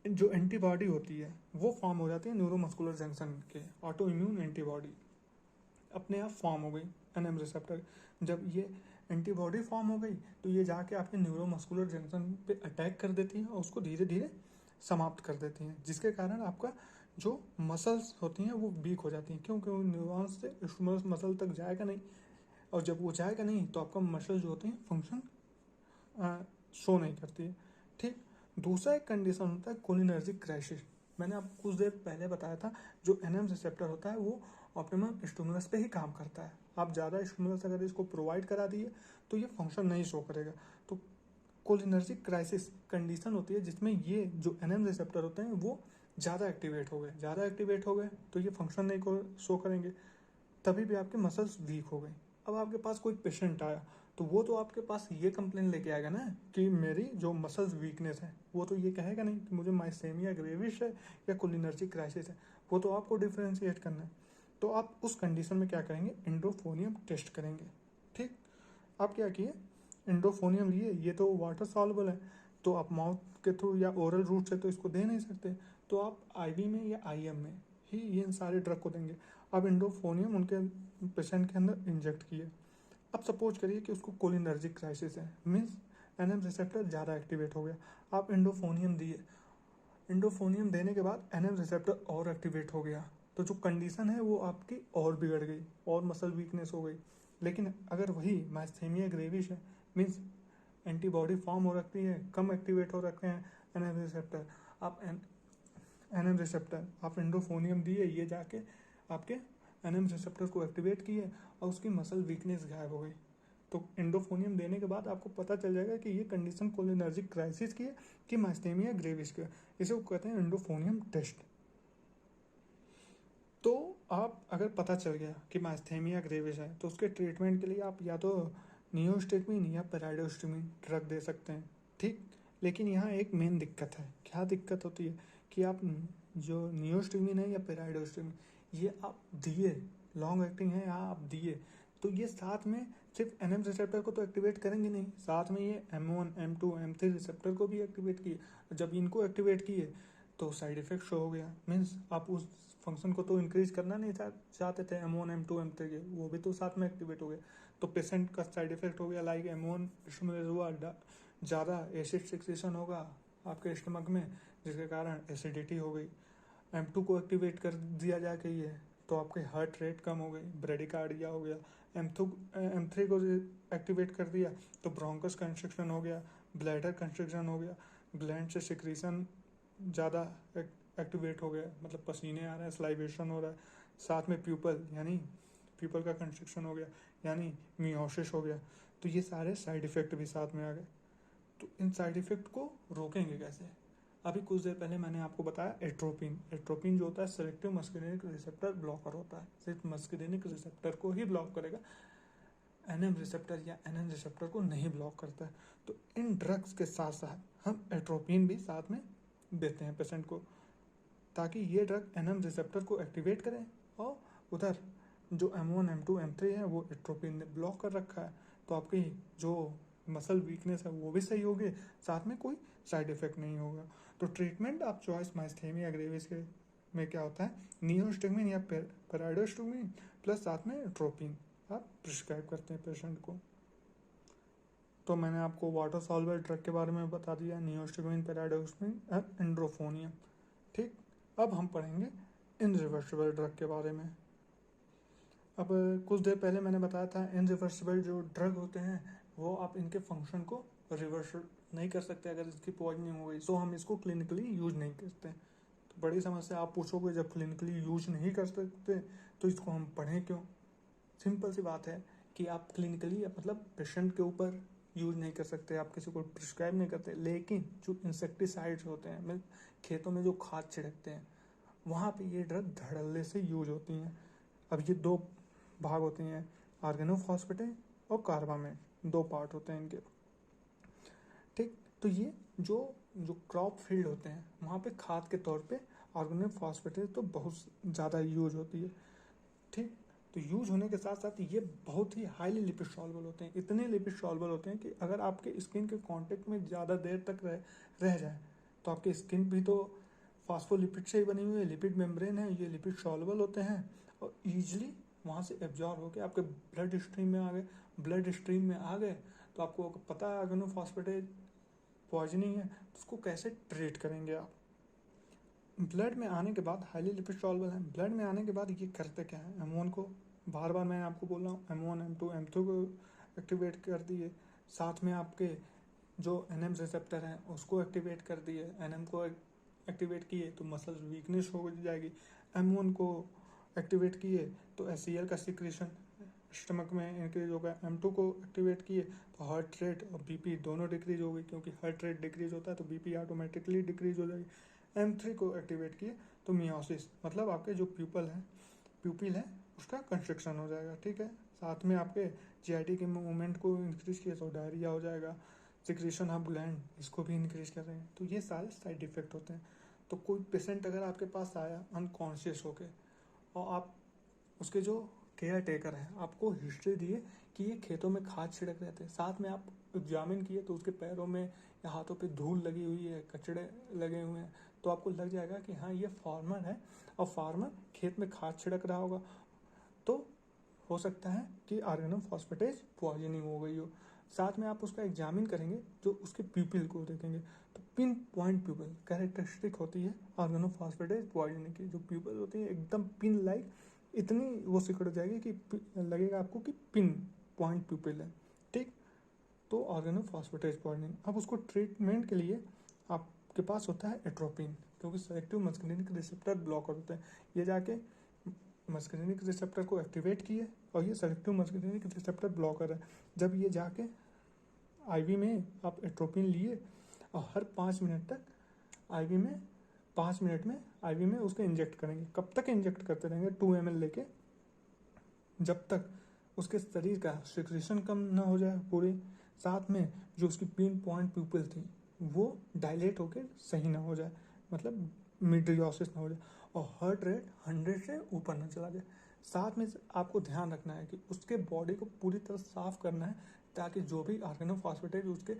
जो एंटीबॉडी होती है वो फॉर्म हो जाती है न्यूरोमस्कुलर जंक्शन के, ऑटो इम्यून एंटीबॉडी अपने आप फॉर्म हो गई एनएम रिसेप्टर। जब ये एंटीबॉडी फॉर्म हो गई तो ये जाके आपके न्यूरोमस्कुलर जंक्शन पे अटैक कर देती है और उसको धीरे धीरे समाप्त कर देती हैं, जिसके कारण आपका जो मसल्स होती हैं वो वीक हो जाती हैं, क्योंकि वो न्यूरॉन्स से स्टिमुलस मसल तक जाएगा नहीं, और जब वो जाएगा नहीं तो आपका मसल जो होते हैं फंक्शन शो नहीं करती है। ठीक, दूसरा एक कंडीशन होता है कोलिनर्जिक क्राइसिस। मैंने आपको कुछ देर पहले बताया था जो एनएम रिसेप्टर होता है वो ऑप्टिमम स्टिमुलस पे ही काम करता है। आप ज़्यादा स्टिमुलस अगर इसको प्रोवाइड करा दिए तो ये फंक्शन नहीं शो करेगा। तो कोलिनर्जिक क्राइसिस कंडीशन होती है जिसमें ये जो एनएम रिसेप्टर होते हैं वो ज़्यादा एक्टिवेट हो गए तो ये फंक्शन नहीं शो करेंगे, तभी भी आपके मसल्स वीक हो गए। अब आपके पास कोई पेशेंट आया तो वो तो आपके पास ये कंप्लेन लेके आएगा ना कि मेरी जो मसल्स वीकनेस है, वो तो ये कहेगा नहीं कि मुझे माइस्थेमिया ग्रेविस है या कोलिनर्जिक क्राइसिस है, वो तो आपको डिफ्रेंशिएट करना है। तो आप उस कंडीशन में क्या करेंगे, एंडोफोनियम टेस्ट करेंगे। ठीक, आप क्या किए, एंडोफोनियम लिए, ये तो वाटर सॉल्युबल है तो आप माउथ के थ्रू या ओरल रूट से तो इसको दे नहीं सकते, तो आप आईवी में या आईएम में ही ये सारे ड्रग को देंगे। अब एंडोफोनियम उनके पेशेंट के अंदर इंजेक्ट किए। अब सपोज करिए कि उसको कोलिनर्जिक क्राइसिस है, मीन्स एनएम रिसेप्टर ज़्यादा एक्टिवेट हो गया, आप एंडोफोनियम दिए, एंडोफोनियम देने के बाद एनएम रिसेप्टर और एक्टिवेट हो गया, तो जो कंडीशन है वो आपकी और बिगड़ गई और मसल वीकनेस हो गई। लेकिन अगर वही माइस्थेमिया ग्रेविस है, मीन्स एंटीबॉडी फॉर्म हो रखती है, कम एक्टिवेट हो रखे हैं एनएम रिसेप्टर, आप एनएम रिसेप्टर आप एंडोफोनियम दिए, ये जाके आपके एनएम रिसेप्टर को एक्टिवेट किए और उसकी मसल वीकनेस गायब हो गई। तो एंडोफोनियम देने के बाद आपको पता चल जाएगा कि ये कंडीशन कोलिनर्जिक क्राइसिस की है कि माइस्थेमिया ग्रेविस की है। इसे वो कहते हैं एंडोफोनियम टेस्ट। तो आप अगर पता चल गया कि माइस्थेमिया ग्रेविस है तो उसके ट्रीटमेंट के लिए आप या तो नियोस्टेटमिन या पेराइडोस्टेमिन ड्रग दे सकते हैं। ठीक, लेकिन यहाँ एक मेन दिक्कत है। क्या दिक्कत होती है कि आप जो नियोस्टेटमिन है या पेराइडोस्टेमिन ये आप दिए, लॉन्ग एक्टिंग है या आप दिए, तो ये साथ में सिर्फ एनएम रिसेप्टर को तो एक्टिवेट करेंगे नहीं, साथ में ये M1, M2, M3 रिसेप्टर को भी एक्टिवेट किए। जब इनको एक्टिवेट किए तो साइड इफेक्ट शो हो गया, मीन्स आप उस फंक्शन को तो इंक्रीज करना नहीं चाहते थे M1, M2, M3 के, वो भी तो साथ में एक्टिवेट हो गए। तो पेशेंट का साइड इफेक्ट हो गया, लाइक M1 स्टिमुलेट हुआ, ज़्यादा एसिड सिक्रेशन होगा आपके स्टमक में, जिसके कारण एसिडिटी हो गई। M2 को एक्टिवेट कर दिया जाके ये, तो आपके हार्ट रेट कम हो गई, ब्रेडिकार्डिया हो गया। M3 को एक्टिवेट कर दिया तो ब्रोंकस कंस्ट्रक्शन हो गया, ब्लैडर कंस्ट्रक्शन हो गया, ग्लैंड से सिक्रीशन ज़्यादा एक्टिवेट हो गया, मतलब पसीने आ रहे हैं, स्लाइवेशन हो रहा है, साथ में प्यूपल यानी प्यूपल का कंस्ट्रक्शन हो गया, यानी मियोसिस हो गया। तो ये सारे साइड इफ़ेक्ट भी साथ में आ गए। तो इन साइड इफ़ेक्ट को रोकेंगे कैसे? अभी कुछ देर पहले मैंने आपको बताया एट्रोपिन जो होता है सेलेक्टिव मस्कुलिनिक रिसेप्टर ब्लॉकर होता है, सिर्फ मस्कुलिनिक रिसेप्टर को ही ब्लॉक करेगा, एनएम रिसेप्टर या एनएन रिसेप्टर को नहीं ब्लॉक करता है। तो इन ड्रग्स के साथ साथ हम एट्रोपिन भी साथ में देते हैं पेशेंट को, ताकि ये ड्रग एनएम रिसेप्टर को एक्टिवेट करें और उधर जो M1, M2, M3 है वो एट्रोपिन ने ब्लॉक कर रखा है, तो आपकी जो मसल वीकनेस है वो भी सही होगी, साथ में कोई साइड इफेक्ट नहीं होगा। तो ट्रीटमेंट आप चॉइस माइस्थेमिया ग्रेविस के में क्या होता है, नियोस्टेटमिन या पेराइडोस्टेटमिन प्लस साथ में एट्रोपिन आप प्रिस्क्राइब करते हैं पेशेंट को। तो मैंने आपको वाटर सॉल्युबल ड्रग के बारे में बता दिया, नियोस्टेटमिन, पेराइडोस्टेटमिन और एंड्रोफोनियम। ठीक, अब हम पढ़ेंगे इनरिवर्सिबल ड्रग के बारे में। अब कुछ देर पहले मैंने बताया था इनरिवर्सिबल जो ड्रग होते हैं वो आप इनके फंक्शन को रिवर्स नहीं कर सकते अगर इसकी पॉइजनिंग हो गई, सो हम इसको क्लिनिकली यूज नहीं करते। तो बड़ी समस्या, आप पूछोगे जब क्लिनिकली यूज नहीं कर सकते तो इसको हम पढ़ें क्यों? सिंपल सी बात है कि आप क्लिनिकली मतलब पेशेंट के ऊपर यूज नहीं कर सकते, आप किसी को प्रिस्क्राइब नहीं करते, लेकिन जो इंसेक्टिसाइड्स होते हैं, मतलब खेतों में जो खाद छिड़कते हैं, वहाँ पे ये ड्रग धड़ल्ले से यूज होती हैं। अब ये दो भाग होते हैं, ऑर्गेनोफॉस्फेटे और कार्बामेट, दो पार्ट होते हैं इनके। ठीक, तो ये जो जो क्रॉप फील्ड होते हैं वहाँ पे खाद के तौर पे ऑर्गेनोफॉस्फेटे तो बहुत ज़्यादा यूज होती है। ठीक, तो यूज होने के साथ साथ ये बहुत ही हाईली लिपिड सॉल्युबल होते हैं, इतने लिपिड सॉल्युबल होते हैं कि अगर आपके स्किन के कांटेक्ट में ज़्यादा देर तक रह जाए तो आपकी स्किन भी तो फास्फोलिपिड से ही बनी हुई है, लिपिड मेम्ब्रेन है, ये लिपिड सॉल्युबल होते हैं और ईजिली वहाँ से एब्जॉर्ब होकर आपके ब्लड स्ट्रीम में आ गए। ब्लड स्ट्रीम में आ गए तो आपको पता है ऑर्गेनोफॉस्फेटेज पॉइजनिंग है, तो उसको कैसे ट्रीट करेंगे आप। ब्लड में आने के बाद हाईली लिपिड सॉल्युबल है, ब्लड में आने के बाद ये करते क्या है, M1 को बार बार मैं आपको बोल रहा हूँ, M1 M2 M3 को एक्टिवेट कर दिए, साथ में आपके जो NM रिसेप्टर हैं उसको एक्टिवेट कर दिए, NM को एक्टिवेट किए तो मसल्स वीकनेस हो जाएगी, M1 को एक्टिवेट किए तो HCl का सिक्रेशन स्टमक में इंक्रीज होगा, M2 को एक्टिवेट किए तो हार्ट रेट और BP दोनों डिक्रीज हो गई, क्योंकि हार्ट रेट डिक्रीज होता है तो BP ऑटोमेटिकली डिक्रीज हो जाएगी। M3 को एक्टिवेट किए तो मियोसिस मतलब आपके जो प्यूपिल है उसका कंस्ट्रक्शन हो जाएगा, ठीक है। साथ में आपके GIT के मूवमेंट को इंक्रीज किए तो डायरिया हो जाएगा, सिक्रेशन ऑफ ग्लैंड इसको भी इंक्रीज कर रहे हैं, तो ये सारे साइड इफेक्ट होते हैं। तो कोई पेशेंट अगर आपके पास आया अनकॉन्शियस होके और आप उसके जो केयर टेकर है आपको हिस्ट्री दिए कि ये खेतों में खाद छिड़क रहे थे, साथ में आप एग्जामिन किए तो उसके पैरों में या हाथों पे धूल लगी हुई है, कचड़े लगे हुए हैं, तो आपको लग जाएगा कि हाँ ये फार्मर है और फार्मर खेत में खाद छिड़क रहा होगा, तो हो सकता है कि ऑर्गेनोफॉस्फेटेज पॉइजनिंग हो गई हो। साथ में आप उसका एग्जामिन करेंगे जो उसके प्यूपिल को देखेंगे तो पिन पॉइंट प्यूपिल कैरेक्टरिस्टिक होती है ऑर्गेनोफॉस्फेटेज पॉइजनिंग की, जो प्यूपिल होती है एकदम पिन लाइक, इतनी वो सिकुड़ जाएगी कि लगेगा आपको कि पिन पॉइंट प्यूपिल है, ठीक। तो ऑर्गेनोफॉस्फेटेज पॉइजनिंग, अब उसको ट्रीटमेंट के लिए आपके पास होता है एट्रोपिन, क्योंकि सेलेक्टिव मस्कुलिनिक रिसेप्टर ब्लॉकर होते हैं, ये जाके मस्कुलिनिक रिसेप्टर को एक्टिवेट किए और ये सेलेक्टिव मस्कुलिनिक रिसेप्टर ब्लॉकर है। जब ये जाके आईवी में आप एट्रोपिन लिए और हर 5 मिनट तक आईवी में 5 मिनट में आईवी में उसको इंजेक्ट करेंगे। कब तक इंजेक्ट करते रहेंगे? 2 ml लेके, जब तक उसके शरीर का सिक्रेशन कम ना हो जाए पूरी, साथ में जो उसकी पिन पॉइंट प्यूपिल थी वो डायलेट होकर सही ना हो जाए, मतलब मिड्रियोसिस ना हो जाए और हार्ट रेट 100 से ऊपर ना चला जाए। साथ में आपको ध्यान रखना है कि उसके बॉडी को पूरी तरह साफ करना है ताकि जो भी ऑर्गेनोफॉस्फेटेज उसके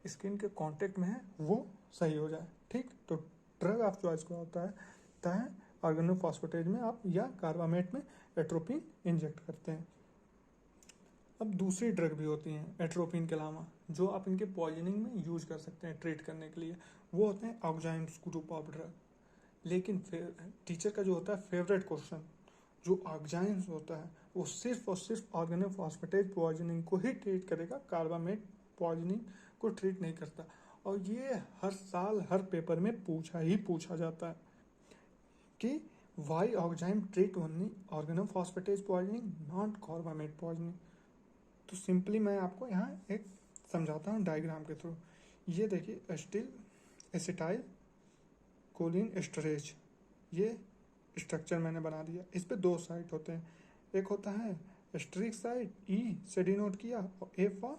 स्किन के कांटेक्ट में है वो सही हो जाए, ठीक। तो ड्रग ऑफ चॉइस को होता है ऑर्गेनोफॉस्फेटेज में आप या कार्बामेट में एट्रोपिन इंजेक्ट करते हैं। अब दूसरी ड्रग भी होती हैं एट्रोपिन के अलावा जो आप इनके पॉइजनिंग में यूज कर सकते हैं ट्रीट करने के लिए, वो होते हैं ऑक्जाइम्स ग्रुप ऑफ ड्रग। लेकिन टीचर का जो होता है फेवरेट क्वेश्चन, जो ऑक्जाइम्स होता है वो सिर्फ और सिर्फ ऑर्गेनोफॉस्फेटेज पॉइजनिंग को ही ट्रीट करेगा, कार्बामेट पॉइजनिंग को ट्रीट नहीं करता। और ये हर साल हर पेपर में पूछा जाता है कि why oxime treat only organophosphates poisoning not carbamate poisoning. तो सिंपली मैं आपको यहाँ एक समझाता हूँ डायग्राम के थ्रू। ये देखिए एसिटाइल कोलिन एस्टरेज, ये स्ट्रक्चर मैंने बना दिया। इस पे 2 साइट होते हैं, एक होता है एस्टरिक साइट E से डिनोट किया और A फॉर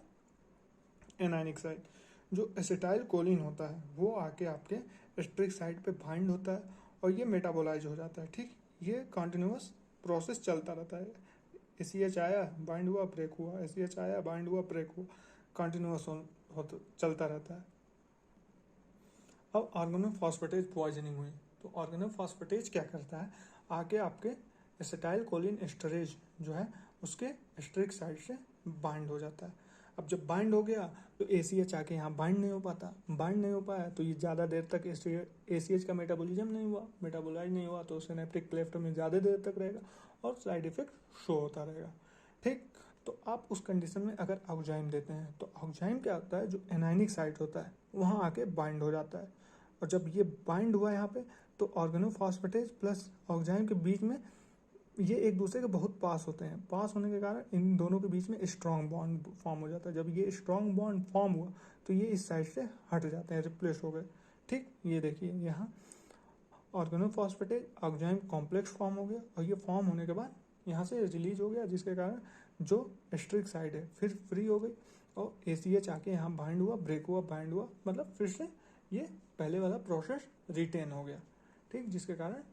एनायनिक साइट। जो एसिटाइल कोलिन होता है वो आके आपके एस्टरिक साइट पे बाइंड होता है और ये मेटाबोलाइज हो जाता है, ठीक। ये कॉन्टिन्यूस प्रोसेस चलता रहता है, ACH आया बाइंड हुआ ब्रेक हुआ, ACH आया बाइंड हुआ ब्रेक हुआ, कॉन्टिन्यूस चलता रहता है। अब ऑर्गेनोफॉस्फेटेज पॉइजनिंग हुई तो ऑर्गेनोफॉस्फेटेज क्या करता है, आके आपके एसिटाइल कोलिन एस्टरेज जो है उसके एस्टरिक साइड से बाइंड हो जाता है। अब जब बाइंड हो गया तो ACH आके यहाँ बाइंड नहीं हो पाया तो ये ज़्यादा देर तक ACH का मेटाबॉलिज्म नहीं हुआ, मेटाबोलाइज नहीं हुआ तो सिनेप्टिक क्लेफ्ट में ज़्यादा देर तक रहेगा और साइड इफेक्ट शो होता रहेगा, ठीक। तो आप उस कंडीशन में अगर ऑक्जाइम देते हैं तो ऑक्जाइम क्या होता है, जो एनायनिक साइट होता है वहाँ आके बाइंड हो जाता है और जब ये बाइंड हुआ यहाँ पे तो ऑर्गेनोफॉस्फेटेज प्लस ऑक्जाइम के बीच में ये एक दूसरे के बहुत पास होते हैं, पास होने के कारण इन दोनों के बीच में स्ट्रॉन्ग बॉन्ड फॉर्म हो जाता है। जब ये स्ट्रॉन्ग बॉन्ड फॉर्म हुआ तो ये इस साइड से हट जाते हैं, रिप्लेस हो गए, ठीक। ये देखिए यहाँ ऑर्गेनोफॉस्फेटेज ऑक्जाइम कॉम्प्लेक्स फॉर्म हो गया और ये फॉर्म होने के बाद यहाँ से रिलीज हो गया, जिसके कारण जो एस्टरिक साइड है फिर फ्री हो गई और ACH आके यहाँ बाइंड हुआ ब्रेक हुआ बाइंड हुआ, मतलब फिर से ये पहले वाला प्रोसेस रिटेन हो गया, ठीक, जिसके कारण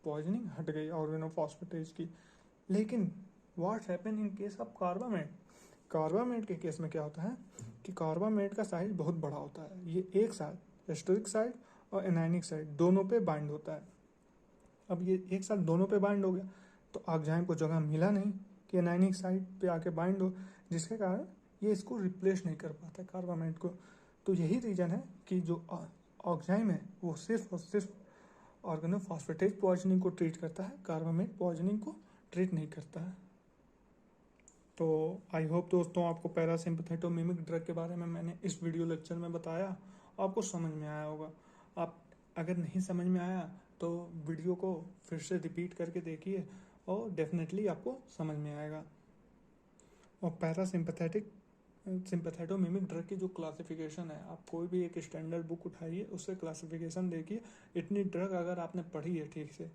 पॉइजनिंग हट गई ऑर्गेनोफॉस्फेटेज की। लेकिन what happen in case of carbamate के केस में क्या होता है कि कार्बामेट का साइज बहुत बड़ा होता है, ये एक साइड एस्टरिक साइड और एनायनिक साइड दोनों पे बाइंड होता है। अब ये एक साथ दोनों पे बाइंड हो गया तो ऑक्साइड को जगह मिला नहीं कि एनायनिक साइड पे आके बाइंड हो, जिसके कारण ये इसको रिप्लेस नहीं कर पाता कार्बामेट को। तो यही रीज़न है कि जो ऑक्साइड है वो सिर्फ और सिर्फ ऑर्गेनोफॉस्फेटेज पॉइजनिंग को ट्रीट करता है, कार्बामेट पॉइजनिंग को ट्रीट नहीं करता है। तो आई होप दोस्तों आपको पैरासिम्पथेटोमिमिक ड्रग के बारे में मैंने इस वीडियो लेक्चर में बताया, आपको समझ में आया होगा। आप अगर नहीं समझ में आया तो वीडियो को फिर से रिपीट करके देखिए और डेफिनेटली आपको समझ में आएगा। और सिंपैथेटोमिमिक ड्रग की जो क्लासिफिकेशन है, आप कोई भी एक स्टैंडर्ड बुक उठाइए, उससे क्लासिफिकेशन देखिए। इतनी ड्रग अगर आपने पढ़ी है ठीक से,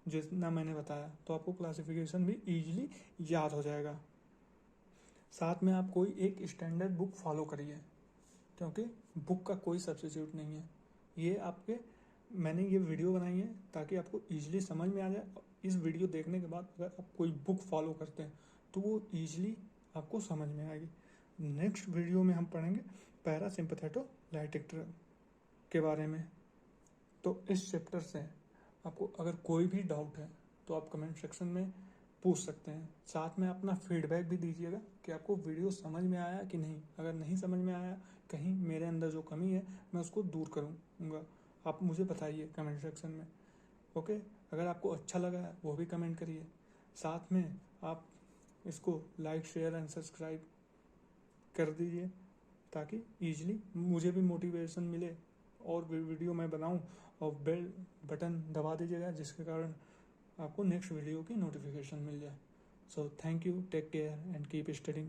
जितना मैंने बताया, तो आपको क्लासिफिकेशन भी ईजिली याद हो जाएगा। साथ में आप कोई एक स्टैंडर्ड बुक फॉलो करिए, क्योंकि बुक का कोई सब्स्टिट्यूट नहीं है। ये आपके मैंने ये वीडियो बनाई है ताकि आपको ईजिली समझ में आ जाए। इस वीडियो देखने के बाद अगर आप कोई बुक फॉलो करते हैं तो वो ईजिली आपको समझ में आएगी। नेक्स्ट वीडियो में हम पढ़ेंगे पैरासिम्पथेटोलाइटिक ड्रग के बारे में। तो इस चैप्टर से आपको अगर कोई भी डाउट है तो आप कमेंट सेक्शन में पूछ सकते हैं। साथ में अपना फीडबैक भी दीजिएगा कि आपको वीडियो समझ में आया कि नहीं। अगर नहीं समझ में आया, कहीं मेरे अंदर जो कमी है मैं उसको दूर करूँगा, आप मुझे बताइए कमेंट सेक्शन में। ओके, अगर आपको अच्छा लगा है वो भी कमेंट करिए। साथ में आप इसको लाइक शेयर एंड सब्सक्राइब कर दीजिए ताकि ईजिली मुझे भी मोटिवेशन मिले और वीडियो मैं बनाऊं। और बेल बटन दबा दीजिएगा जिसके कारण आपको नेक्स्ट वीडियो की नोटिफिकेशन मिल जाए। So thank you, take care and keep studying.